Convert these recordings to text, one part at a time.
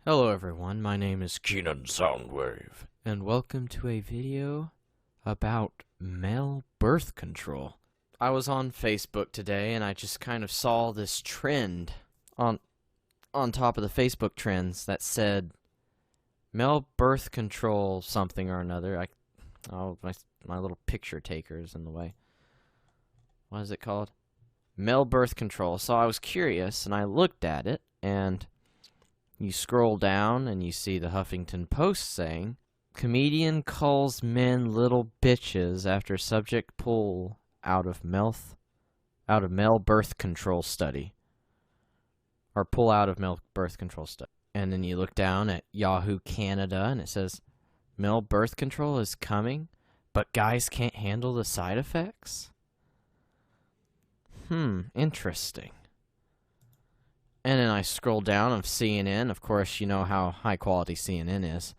Hello everyone, my name is Keenan Soundwave, and welcome to a video about male birth control. I was on Facebook today and I just kind of saw this trend on top of the Facebook trends that said male birth control something or another. My little picture taker is in the way. What is it called? Male birth control. So I was curious and I looked at it, and you scroll down and you see the Huffington Post saying, comedian calls men little bitches after subject pull out of male birth control study. Or pull out of male birth control study. And then you look down at Yahoo Canada and it says, male birth control is coming, but guys can't handle the side effects? Interesting. And then I scroll down of CNN. Of course, you know how high quality CNN is.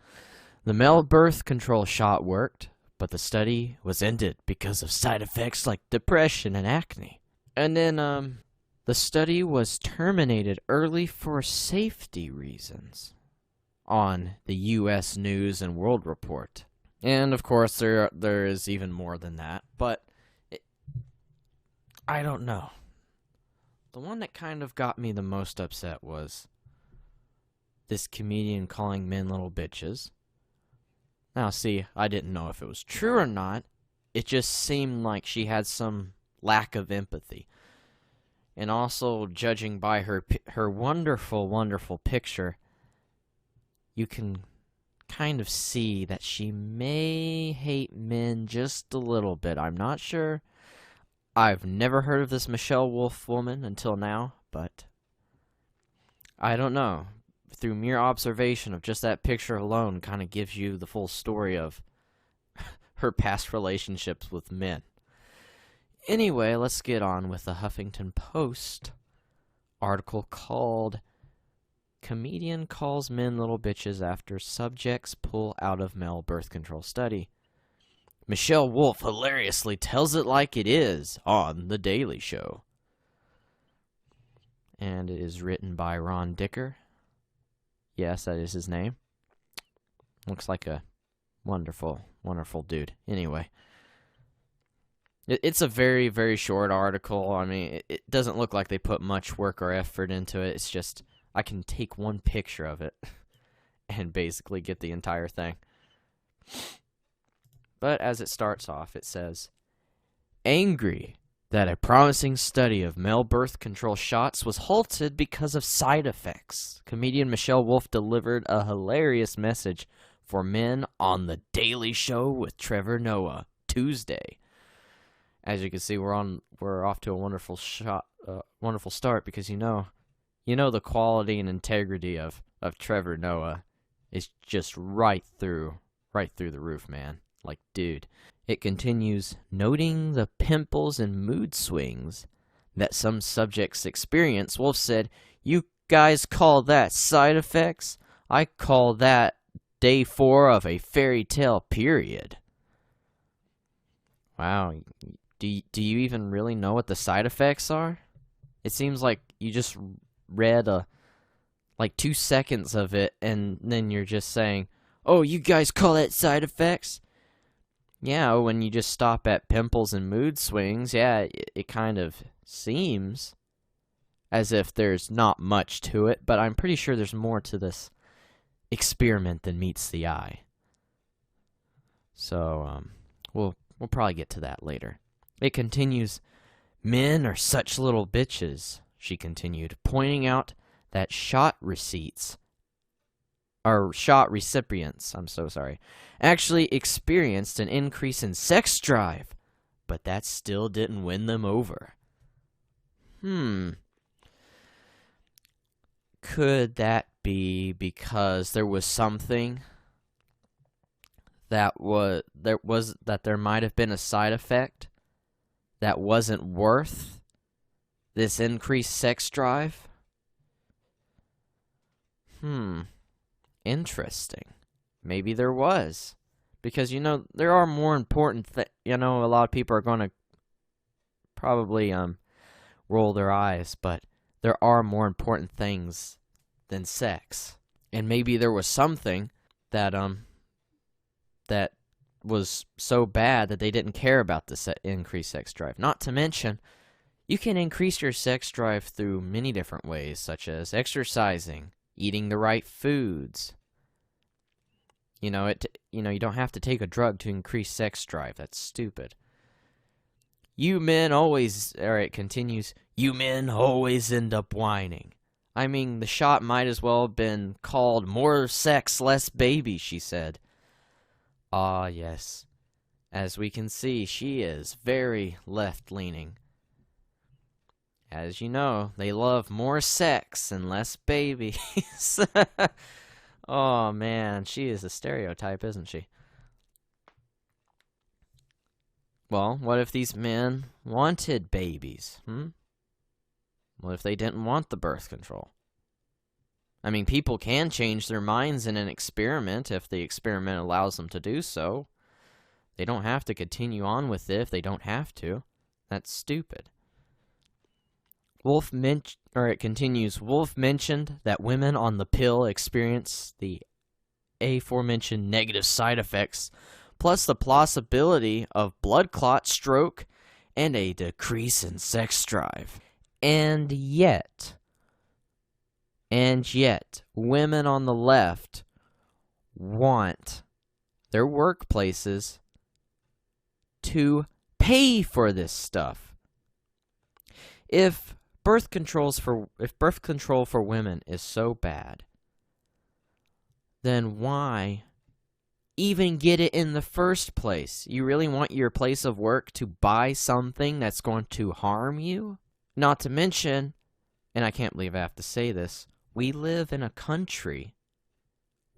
The male birth control shot worked, but the study was ended because of side effects like depression and acne. And then the study was terminated early for safety reasons on the U.S. News and World Report. And of course, there is even more than that, but I don't know. The one that kind of got me the most upset was this comedian calling men little bitches. Now, see, I didn't know if it was true or not. It just seemed like she had some lack of empathy. And also, judging by her wonderful, wonderful picture, you can kind of see that she may hate men just a little bit. I'm not sure. I've never heard of this Michelle Wolf woman until now, but I don't know. Through mere observation of just that picture alone kind of gives you the full story of her past relationships with men. Anyway, let's get on with the Huffington Post article called Comedian Calls Men Little Bitches After Subjects Pull Out of Male Birth Control Study. Michelle Wolf hilariously tells it like it is on The Daily Show. And it is written by Ron Dicker. Yes, that is his name. Looks like a wonderful, wonderful dude. Anyway. It's a very, very short article. I mean, it doesn't look like they put much work or effort into it. It's just, I can take one picture of it and basically get the entire thing. But as it starts off, it says, angry that a promising study of male birth control shots was halted because of side effects, comedian Michelle Wolf delivered a hilarious message for men on The Daily Show with Trevor Noah Tuesday. As you can see, we're off to a wonderful start, because you know the quality and integrity of Trevor Noah is just right through the roof, man. Like, dude. It continues, noting the pimples and mood swings that some subjects experience. Wolf said, you guys call that side effects? I call that day 4 of a fairy tale period. Wow. Do you even really know what the side effects are? It seems like you just read like 2 seconds of it, and then you're just saying, oh, you guys call that side effects? Yeah, when you just stop at pimples and mood swings, yeah, it kind of seems as if there's not much to it, but I'm pretty sure there's more to this experiment than meets the eye. So, we'll probably get to that later. It continues, men are such little bitches, she continued, pointing out that shot recipients, actually experienced an increase in sex drive, but that still didn't win them over. Could that be because there was something that there might have been a side effect that wasn't worth this increased sex drive? Interesting. Maybe there was. Because, there are more important a lot of people are going to probably roll their eyes, but there are more important things than sex. And maybe there was something that that was so bad that they didn't care about the increased sex drive. Not to mention, you can increase your sex drive through many different ways, such as exercising, eating the right foods. You don't have to take a drug to increase sex drive. That's stupid. It continues, you men always end up whining. I mean, the shot might as well have been called more sex, less baby, she said. Ah, yes. As we can see, she is very left-leaning. As you know, they love more sex and less babies. Oh, man, she is a stereotype, isn't she? Well, what if these men wanted babies? What if they didn't want the birth control? I mean, people can change their minds in an experiment if the experiment allows them to do so. They don't have to continue on with it if they don't have to. That's stupid. It continues, Wolf mentioned that women on the pill experience the aforementioned negative side effects, plus the possibility of blood clot, stroke, and a decrease in sex drive. And yet, women on the left want their workplaces to pay for this stuff. If birth control for women is so bad, then why even get it in the first place? You really want your place of work to buy something that's going to harm you? Not to mention, and I can't believe I have to say this, we live in a country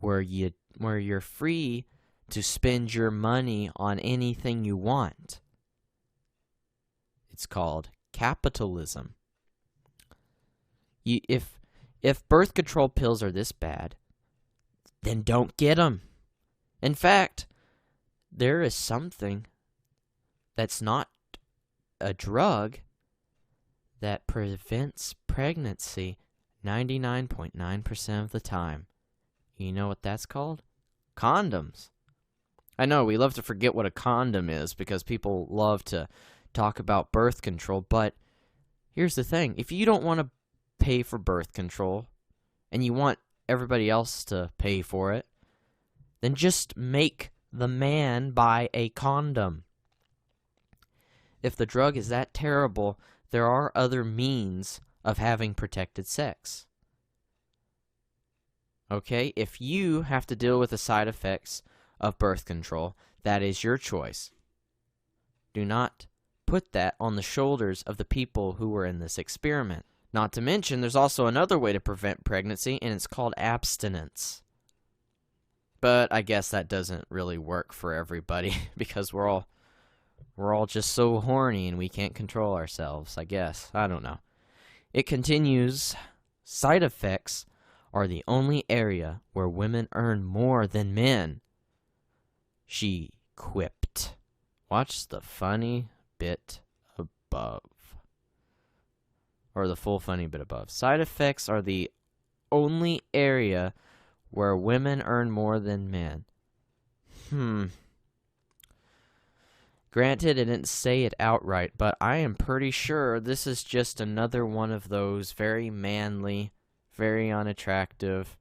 where you're free to spend your money on anything you want. It's called capitalism. If birth control pills are this bad, then don't get them. In fact, there is something that's not a drug that prevents pregnancy 99.9% of the time. You know what that's called? Condoms. I know, we love to forget what a condom is because people love to talk about birth control, but here's the thing. If you don't want to pay for birth control and you want everybody else to pay for it, then just make the man buy a condom. If the drug is that terrible, there are other means of having protected sex. Okay? If you have to deal with the side effects of birth control, that is your choice. Do not put that on the shoulders of the people who were in this experiment. Not to mention, there's also another way to prevent pregnancy, and it's called abstinence. But I guess that doesn't really work for everybody because we're all just so horny and we can't control ourselves, I guess. I don't know. It continues, side effects are the only area where women earn more than men, she quipped. Watch the funny bit above. Or the full funny bit above. Side effects are the only area where women earn more than men. Granted, it didn't say it outright, but I am pretty sure this is just another one of those very manly, very unattractive,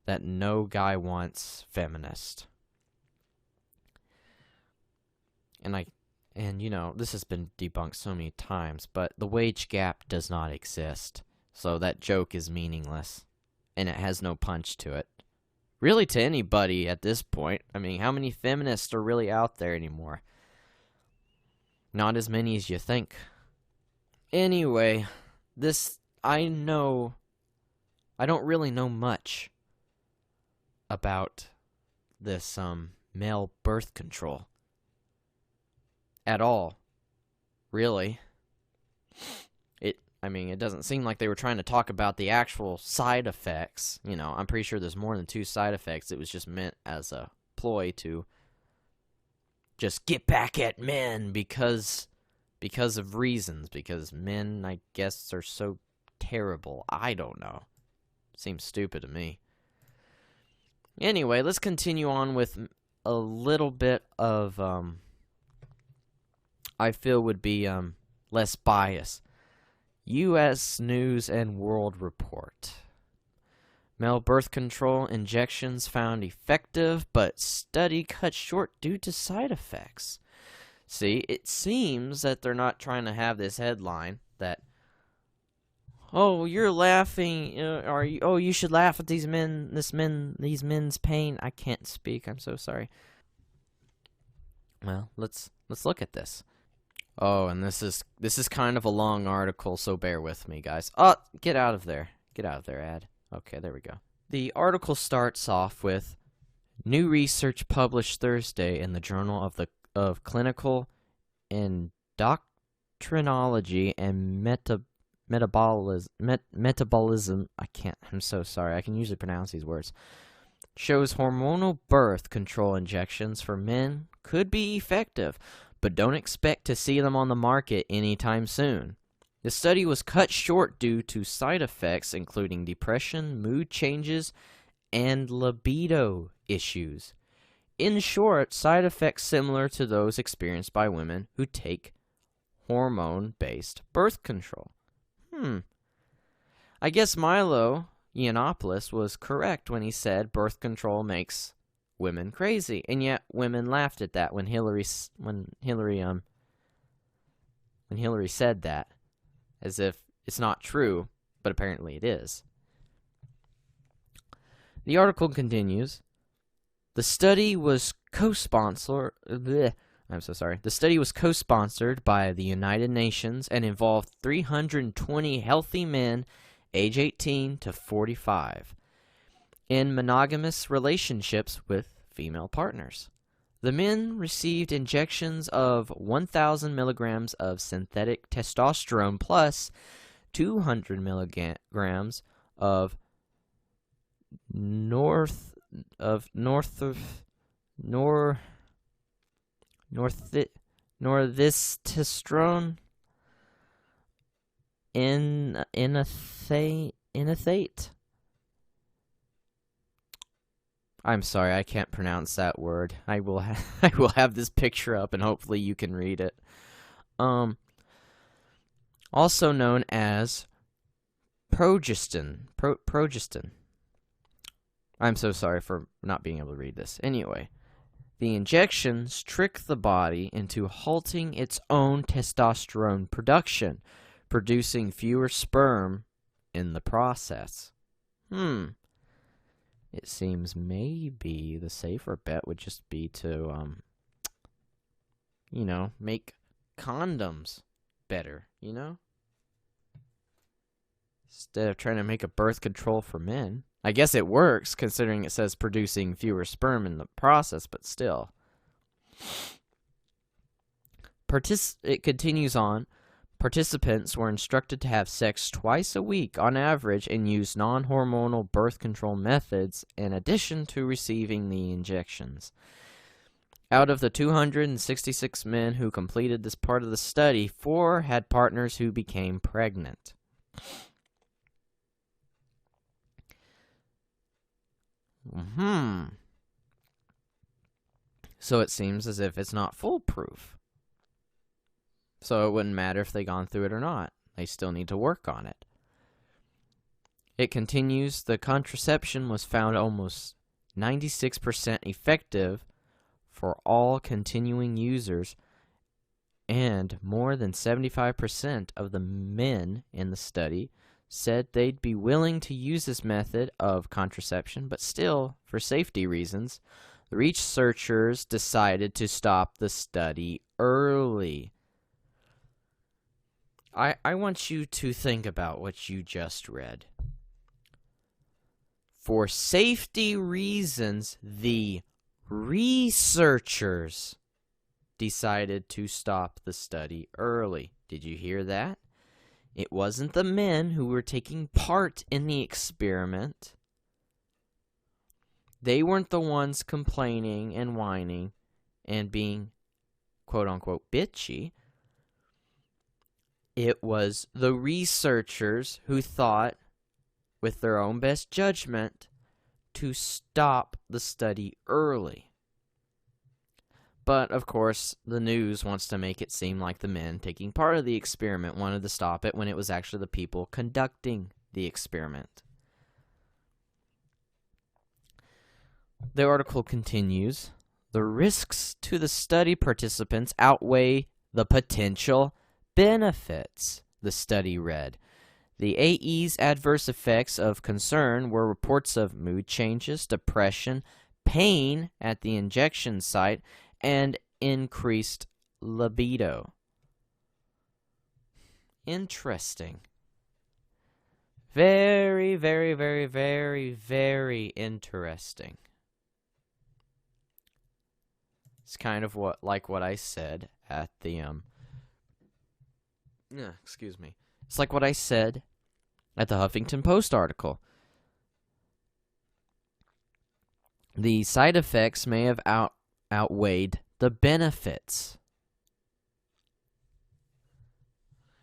that no guy wants feminist. And you know, this has been debunked so many times, but the wage gap does not exist. So that joke is meaningless. And it has no punch to it. Really, to anybody at this point. I mean, how many feminists are really out there anymore? Not as many as you think. Anyway, I don't really know much about this, male birth control. At all. Really. It doesn't seem like they were trying to talk about the actual side effects. You know, I'm pretty sure there's more than 2 side effects. It was just meant as a ploy to just get back at men because of reasons. Because men, I guess, are so terrible. I don't know. Seems stupid to me. Anyway, let's continue on with a little bit of, I feel would be less bias. U.S. News and World Report. Male birth control injections found effective, but study cut short due to side effects. See, it seems that they're not trying to have this headline that, oh, you're laughing, or oh, you should laugh at these men's pain. I can't speak. I'm so sorry. Well, let's look at this. Oh, and this is kind of a long article, so bear with me, guys. Oh, get out of there. Get out of there, ad. Okay, there we go. The article starts off with new research published Thursday in the Journal of Clinical Endocrinology and Metabolism. I'm so sorry. I can usually pronounce these words. Shows hormonal birth control injections for men could be effective, but don't expect to see them on the market anytime soon. The study was cut short due to side effects including depression, mood changes, and libido issues. In short, side effects similar to those experienced by women who take hormone-based birth control. I guess Milo Yiannopoulos was correct when he said birth control makes women crazy, and yet women laughed at that when Hillary said that, as if it's not true, but apparently it is. The article continues. The study was co-sponsored. I'm so sorry. The study was co-sponsored by the United Nations and involved 320 healthy men, age 18 to 45, in monogamous relationships with female partners. The men received injections of 1,000 milligrams of synthetic testosterone plus 200 milligrams of northisterone inothate. I'm sorry, I can't pronounce that word. I will have this picture up, and hopefully you can read it. Also known as progestin. Progestin. I'm so sorry for not being able to read this. Anyway, the injections trick the body into halting its own testosterone production, producing fewer sperm in the process. It seems maybe the safer bet would just be to, make condoms better, Instead of trying to make a birth control for men. I guess it works, considering it says producing fewer sperm in the process, but still. It continues on. Participants were instructed to have sex twice a week on average and use non-hormonal birth control methods in addition to receiving the injections. Out of the 266 men who completed this part of the study, 4 had partners who became pregnant. So it seems as if it's not foolproof. So it wouldn't matter if they gone through it or not. They still need to work on it. It continues, the contraception was found almost 96% effective for all continuing users, and more than 75% of the men in the study said they'd be willing to use this method of contraception, but still, for safety reasons, the researchers decided to stop the study early. I want you to think about what you just read. For safety reasons, the researchers decided to stop the study early. Did you hear that? It wasn't the men who were taking part in the experiment. They weren't the ones complaining and whining and being quote-unquote bitchy. It was the researchers who thought, with their own best judgment, to stop the study early. But, of course, the news wants to make it seem like the men taking part of the experiment wanted to stop it when it was actually the people conducting the experiment. The article continues, the risks to the study participants outweigh the potential benefits, the study read. The AE's adverse effects of concern were reports of mood changes, depression, pain at the injection site, and increased libido. Interesting. Very, very, very, very, very interesting. It's kind of like what I said at the excuse me. It's like what I said at the Huffington Post article. The side effects may have outweighed the benefits.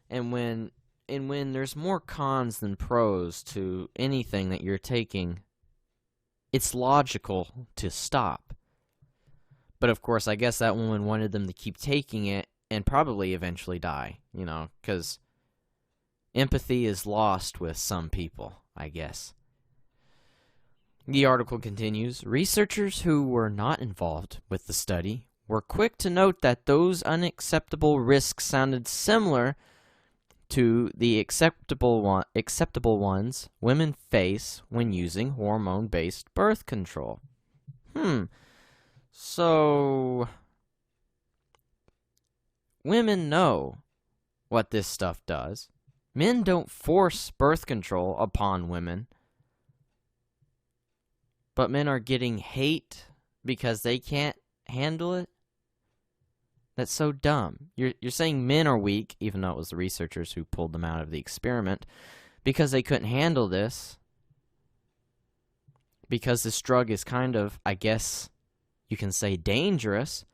And when there's more cons than pros to anything that you're taking, it's logical to stop. But of course, I guess that woman wanted them to keep taking it and probably eventually die, because empathy is lost with some people, I guess. The article continues, researchers who were not involved with the study were quick to note that those unacceptable risks sounded similar to the acceptable ones women face when using hormone-based birth control. So, women know what this stuff does. Men don't force birth control upon women. But men are getting hate because they can't handle it? That's so dumb. You're saying men are weak, even though it was the researchers who pulled them out of the experiment, because they couldn't handle this. Because this drug is kind of, I guess you can say, dangerous.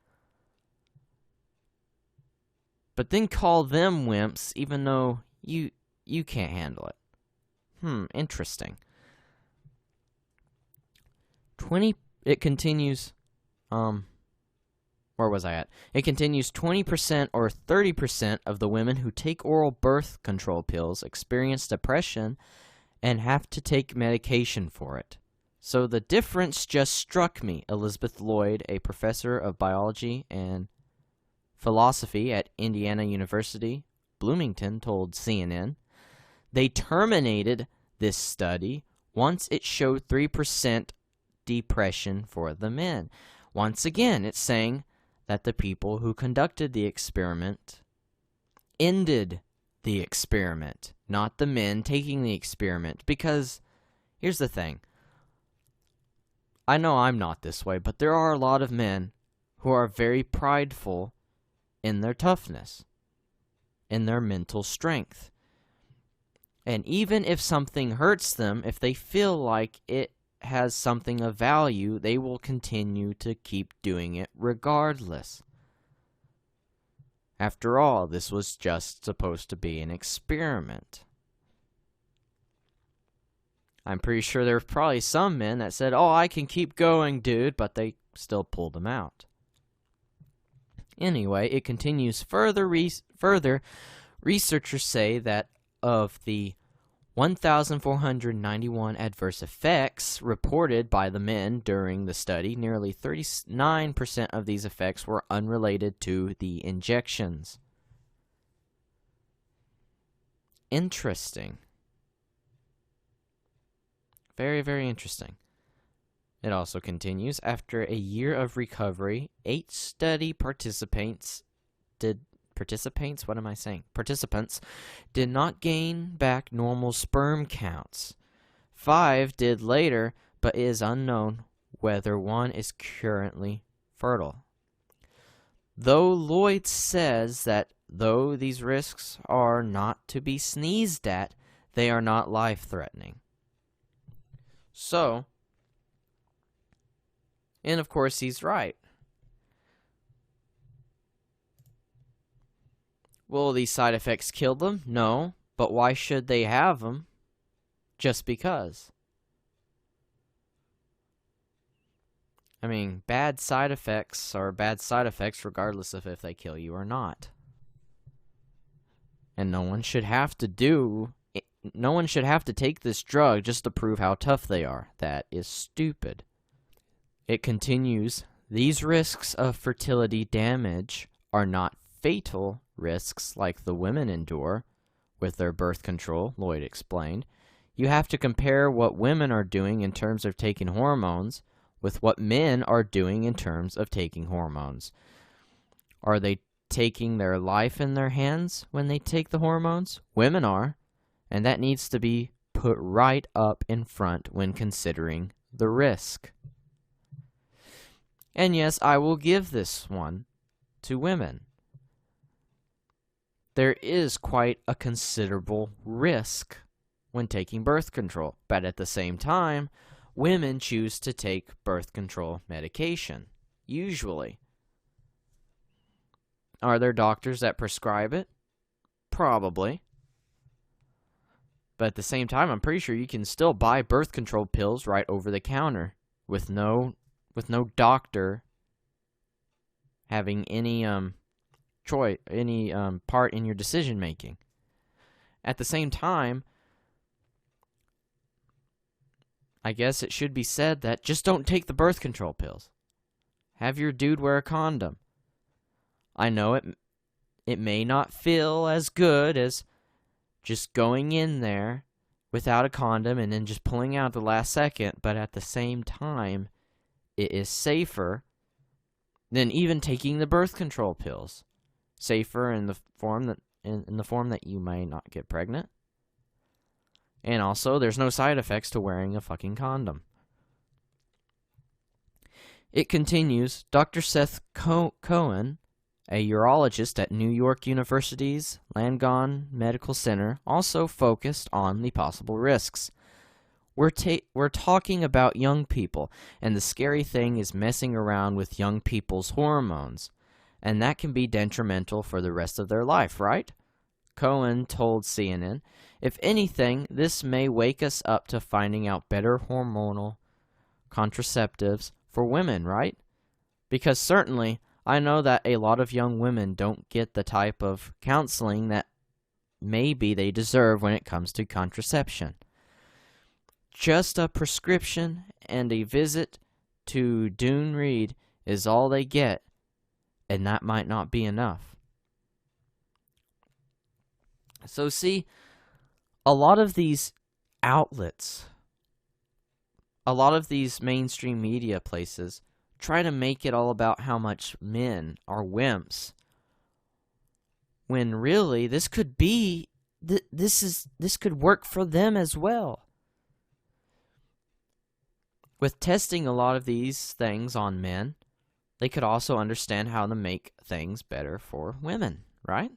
But then call them wimps, even though you can't handle it. Interesting. It continues, where was I at? It continues, 20% or 30% of the women who take oral birth control pills experience depression and have to take medication for it. So the difference just struck me, Elizabeth Lloyd, a professor of biology and philosophy at Indiana University, Bloomington, told CNN. They terminated this study once it showed 3% depression for the men. Once again, it's saying that the people who conducted the experiment ended the experiment, not the men taking the experiment. Because here's the thing. I know I'm not this way, but there are a lot of men who are very prideful in their toughness, in their mental strength. And even if something hurts them, if they feel like it has something of value, they will continue to keep doing it regardless. After all, this was just supposed to be an experiment. I'm pretty sure there were probably some men that said, "Oh, I can keep going, dude," but they still pulled them out. Anyway, it continues further. Researchers say that of the 1,491 adverse effects reported by the men during the study, nearly 39% of these effects were unrelated to the injections. Interesting. Very, very interesting. It also continues, after a year of recovery, 8 study participants did not gain back normal sperm counts. 5 did later, but it is unknown whether one is currently fertile. Though Lloyd says that though these risks are not to be sneezed at, they are not life-threatening. So, and of course he's right. Will these side effects kill them? No, but why should they have them? Just because. I mean, bad side effects are bad side effects regardless of if they kill you or not. And no one should have to take this drug just to prove how tough they are. That is stupid. It continues, these risks of fertility damage are not fatal risks like the women endure with their birth control, Lloyd explained. You have to compare what women are doing in terms of taking hormones with what men are doing in terms of taking hormones. Are they taking their life in their hands when they take the hormones? Women are, and that needs to be put right up in front when considering the risk. And yes, I will give this one to women. There is quite a considerable risk when taking birth control, but at the same time, women choose to take birth control medication, usually. Are there doctors that prescribe it? Probably. But at the same time, I'm pretty sure you can still buy birth control pills right over the counter with no doctor having any part in your decision making. At the same time, I guess it should be said that just don't take the birth control pills. Have your dude wear a condom. I know it may not feel as good as just going in there without a condom and then just pulling out at the last second, but at the same time, it is safer than even taking the birth control pills. Safer in the form that you may not get pregnant. And also, there's no side effects to wearing a fucking condom. It continues, Dr. Seth Cohen, a urologist at New York University's Langone Medical Center, also focused on the possible risks. We're talking about young people, and the scary thing is messing around with young people's hormones, and that can be detrimental for the rest of their life, right? Cohen told CNN, if anything, this may wake us up to finding out better hormonal contraceptives for women, right? Because certainly, I know that a lot of young women don't get the type of counseling that maybe they deserve when it comes to contraception. Just a prescription and a visit to Dune Reed is all they get, and that might not be enough. So see, a lot of these outlets, a lot of these mainstream media places try to make it all about how much men are wimps, when really this could be this could work for them as well. With testing a lot of these things on men, they could also understand how to make things better for women, right?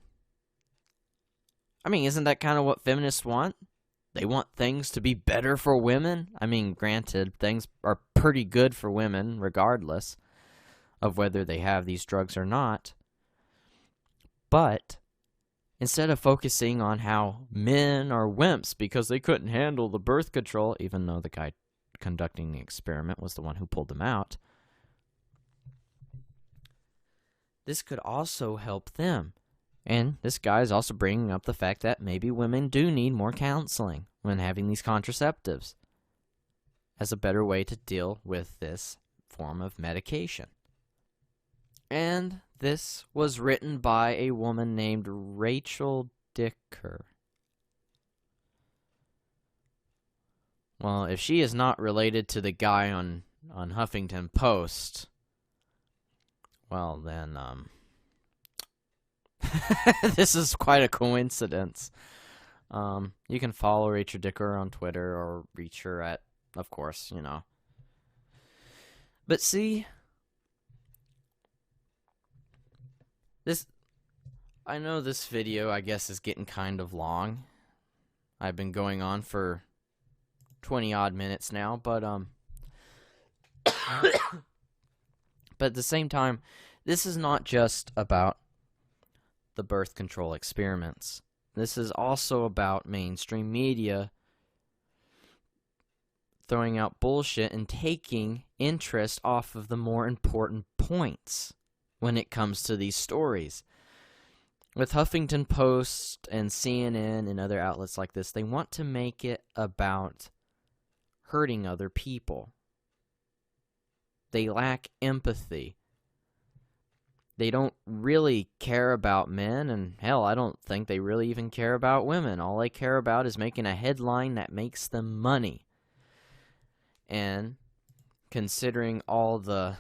I mean, isn't that kind of what feminists want? They want things to be better for women. I mean, granted, things are pretty good for women regardless of whether they have these drugs or not. But instead of focusing on how men are wimps because they couldn't handle the birth control, even though the guy conducting the experiment was the one who pulled them out, this could also help them. And this guy is also bringing up the fact that maybe women do need more counseling when having these contraceptives as a better way to deal with this form of medication. And this was written by a woman named Rachel Dicker. Well, if she is not related to the guy on Huffington Post, well then, this is quite a coincidence. You can follow Rachel Dicker on Twitter or reach her at, of course, you know. But see, I know this video, I guess, is getting kind of long. I've been going on for 20 odd minutes now, but but at the same time, this is not just about the birth control experiments. This is also about mainstream media throwing out bullshit and taking interest off of the more important points when it comes to these stories. With Huffington Post and CNN and other outlets like this, they want to make it about hurting other people. They lack empathy. They don't really care about men, and hell, I don't think they really even care about women. All they care about is making a headline that makes them money. And considering all the,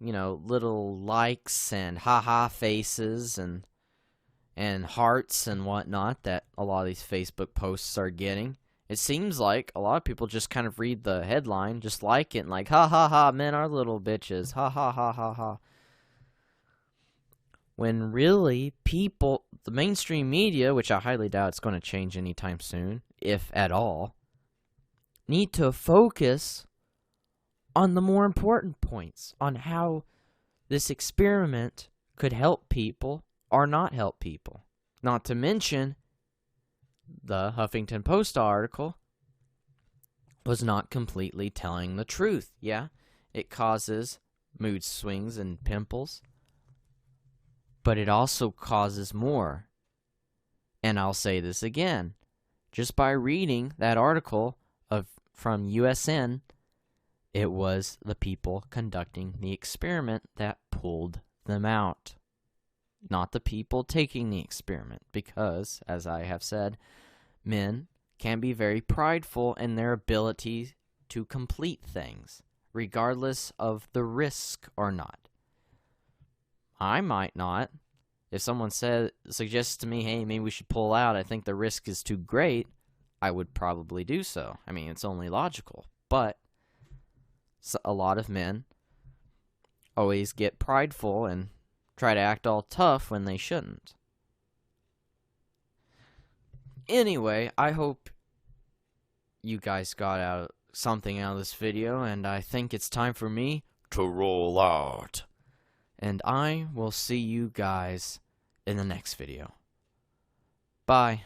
little likes and ha-ha faces and hearts and whatnot that a lot of these Facebook posts are getting, it seems like a lot of people just kind of read the headline, just like it, and like, ha ha ha, men are little bitches, ha ha ha ha ha. When really, people, the mainstream media, which I highly doubt it's going to change anytime soon, if at all, need to focus on the more important points, on how this experiment could help people or not help people. Not to mention, the Huffington Post article was not completely telling the truth. Yeah, it causes mood swings and pimples, but it also causes more. And I'll say this again. Just by reading that article from USN, it was the people conducting the experiment that pulled them out. Not the people taking the experiment, because, as I have said, men can be very prideful in their ability to complete things, regardless of the risk or not. I might not. If someone suggests to me, hey, maybe we should pull out, I think the risk is too great, I would probably do so. I mean, it's only logical. But a lot of men always get prideful and try to act all tough when they shouldn't. Anyway, I hope you guys got something out of this video, and I think it's time for me to roll out. And I will see you guys in the next video. Bye.